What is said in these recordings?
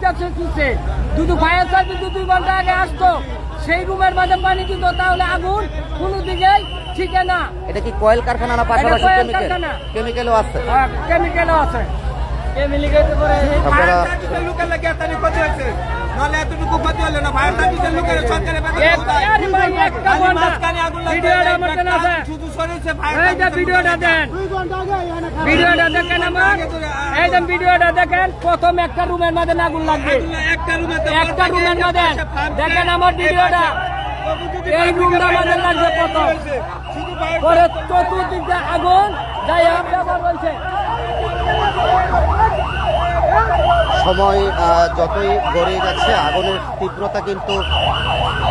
দুইটা চলছে, দুটো ফায়ার সার্ভিস 2 ঘন্টা আগে আসতো, সেই রুমের মাঝে পানি দিত, তাহলে আগুন কোনো দিকেই ঠিকে না। এটা কি কয়েল কারখানা না পাশাপাশি কেমিক্যালও আছে? কেমিক্যালও আছে। ভিডিওটা দেখেন, প্রথম একটা রুমের মাঝে আগুন লাগবে, একটা রুমের মাঝে দেখেন আমার ভিডিওটা, এই রুমটা মাঝে লাগবে প্রথম, পরে চতুর্দিকে আগুন যাই ব্যবহার হয়েছে। সময় যতই গড়িয়ে যাচ্ছে আগুনের তীব্রতা কিন্তু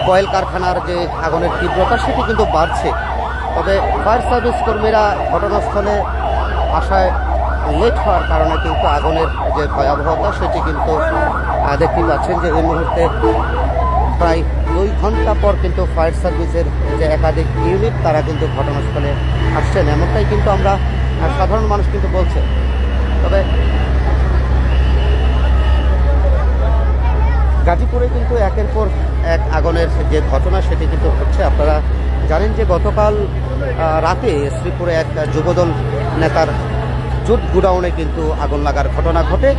কয়েল কারখানার যে আগুনের তীব্রতা সেটি কিন্তু বাড়ছে। তবে ফায়ার সার্ভিস কর্মীরা ঘটনাস্থলে আসায় লেট হওয়ার কারণে কিন্তু আগুনের যে ভয়াবহতা সেটি কিন্তু দেখতে পাচ্ছেন যে এই মুহূর্তে প্রায় 2 ঘন্টা পর কিন্তু ফায়ার সার্ভিসের যে একাধিক ইউনিট তারা কিন্তু ঘটনাস্থলে আসছেন, এমনটাই কিন্তু আমরা সাধারণ মানুষ কিন্তু বলছে। তবে গাজীপুরে কিন্তু একের পর এক আগুনের যে ঘটনা সেটি কিন্তু হচ্ছে। আপনারা জানেন যে গতকাল রাতে শ্রীপুরে এক যুবদল নেতার জুট গুডাউনে কিন্তু আগুন লাগার ঘটনা ঘটে।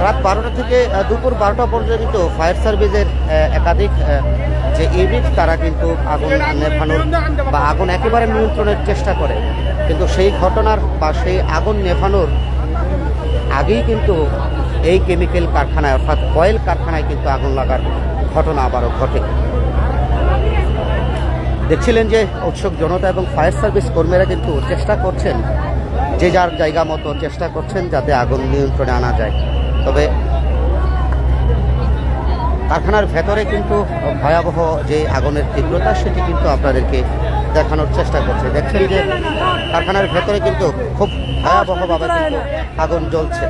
রাত 12টা থেকে দুপুর 12টা পর্যন্ত ফায়ার সার্ভিসের একাধিক যে ইউনিট তারা কিন্তু আগুন নেভানোর বা আগুন একেবারে নিয়ন্ত্রণের চেষ্টা করে, কিন্তু সেই ঘটনার বা সেই আগুন নেভানোর আগেই কিন্তু এই কেমিক্যাল কারখানায় অর্থাৎ কয়েল কারখানায় কিন্তু আগুন লাগার ঘটনা আবারও ঘটে। দেখছিলেন যে উৎসুক জনতা এবং ফায়ার সার্ভিস কর্মীরা কিন্তু চেষ্টা করছেন, যে যার জায়গা মতো চেষ্টা করছেন যাতে আগুন নিয়ন্ত্রণে আনা যায়। তবে কারখানার ভেতরে কিন্তু ভয়াবহ যে আগুনের তীব্রতা সেটি কিন্তু আপনাদেরকে দেখানোর চেষ্টা করছে। দেখছেন যে কারখানার ভেতরে কিন্তু খুব ভয়াবহভাবে কিন্তু আগুন জ্বলছে।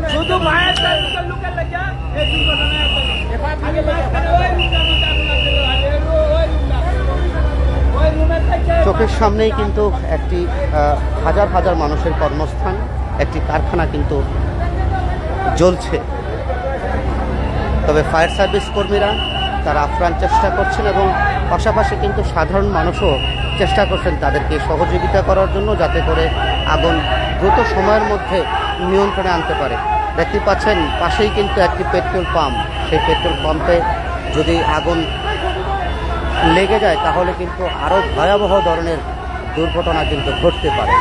চোখের সামনেই কিন্তু একটি হাজার হাজার মানুষের কর্মস্থান, একটি কারখানা কিন্তু জ্বলছে। তবে ফায়ার সার্ভিস কর্মীরা তারা আপ্রাণ চেষ্টা করছেন এবং পাশাপাশি কিন্তু সাধারণ মানুষও চেষ্টা করছেন তাদেরকে সহযোগিতা করার জন্য, যাতে করে আগুন দ্রুত সময়ের মধ্যে নিয়ন্ত্রণে আনতে পারে। দেখতে পাচ্ছেন পাশেই কিন্তু একটি পেট্রোল পাম্প, সেই পেট্রোল পাম্পে যদি আগুন লেগে যায় তাহলে কিন্তু আরও ভয়াবহ ধরনের দুর্ঘটনা কিন্তু ঘটতে পারে।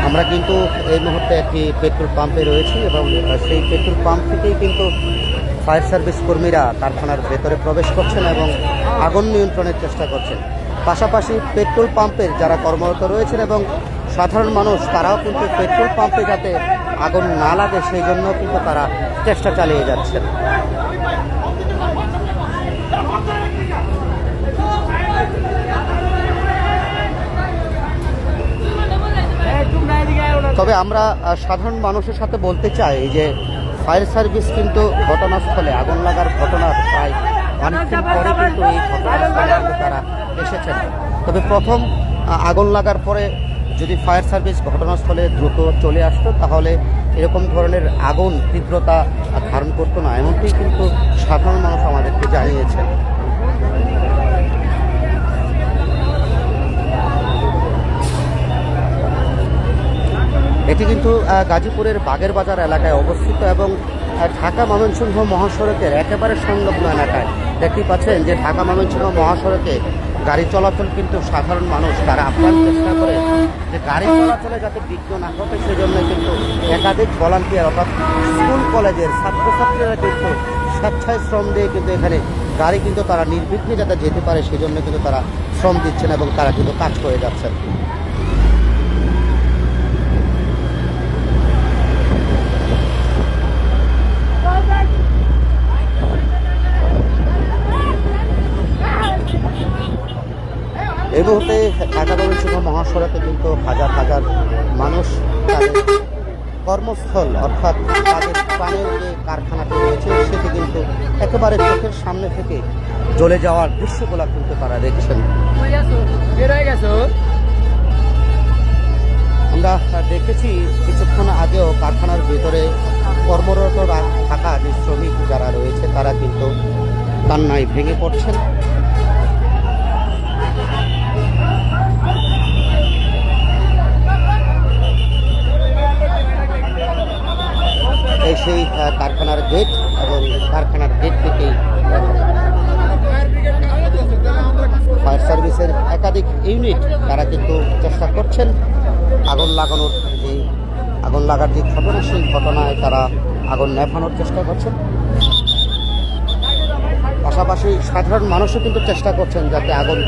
আমরা কিন্তু এই মুহূর্তে একটি পেট্রোল পাম্পে রয়েছি এবং সেই পেট্রোল পাম্প থেকেই কিন্তু ফায়ার সার্ভিস কর্মীরা কারখানার ভেতরে প্রবেশ করছেন এবং আগুন নিয়ন্ত্রণের চেষ্টা করছেন। পাশাপাশি পেট্রোল পাম্পের যারা কর্মরত রয়েছেন এবং সাধারণ মানুষ তারাও কিন্তু পেট্রোল পাম্পে যাতে আগুন না লাগে সেই জন্য কিন্তু তারা চেষ্টা চালিয়ে যাচ্ছেন। তবে আমরা সাধারণ মানুষের সাথে বলতে চাই যে ফায়ার সার্ভিস কিন্তু ঘটনাস্থলে আগুন লাগার ঘটনার প্রায় অনেকদিন পরে কিন্তু এই ঘটনাস্থলে তারা এসেছেন। তবে প্রথম আগুন লাগার পরে যদি ফায়ার সার্ভিস ঘটনাস্থলে দ্রুত চলে আসতো তাহলে এরকম ধরনের আগুন তীব্রতা ধারণ করতো না, এমনটি কিন্তু সাধারণ মানুষ আমাদেরকে জানিয়েছেন। এটি কিন্তু গাজীপুরের বাগের বাজার এলাকায় অবস্থিত এবং ঢাকা ময়মনসিংহ মহাসড়কের একেবারে সংলগ্ন এলাকায়। দেখতেই পাচ্ছেন যে ঢাকা ময়মনসিংহ মহাসড়কে গাড়ি চলাচল কিন্তু সাধারণ মানুষ তারা আপ্রাণ চেষ্টা করে যে গাড়ি চলাচলে যাতে বিঘ্ন না ঘটে সেজন্য কিন্তু একাধিক ভলান্টিয়ার অর্থাৎ স্কুল কলেজের ছাত্রছাত্রীরা কিন্তু স্বেচ্ছায় শ্রম দিয়ে কিন্তু এখানে গাড়ি কিন্তু তারা নির্বিঘ্নে যাতে যেতে পারে সেজন্য কিন্তু তারা শ্রম দিচ্ছেন এবং তারা কিন্তু কাজ করে যাচ্ছেন। এই মুহূর্তে ঢাকা ময়মনসিংহ মহাসড়কে কিন্তু হাজার হাজার মানুষ তাদের কর্মস্থল অর্থাৎ তাদের প্রাণের যে কারখানাটি রয়েছে সেটি কিন্তু একেবারে চোখের সামনে থেকে জ্বলে যাওয়ার দৃশ্যগুলো কিন্তু তারা দেখছেন। দেখেছি কিছুক্ষণ আগেও কারখানার ভেতরে কর্মরত থাকা যে শ্রমিক যারা রয়েছে তারা কিন্তু কান্নায় ভেঙে পড়ছেন। এই সেই কারখানার গেট এবং কারখানার গেট থেকেই ফায়ার সার্ভিসের একাধিক ইউনিট তারা কিন্তু চেষ্টা করছেন আগুন লাগানোর আগুন লাগার যে ঘটনা সেই ঘটনায় তারা আগুন নেভানোর চেষ্টা করছেন। পাশাপাশি সাধারণ মানুষও কিন্তু চেষ্টা করছেন যাতে আগুন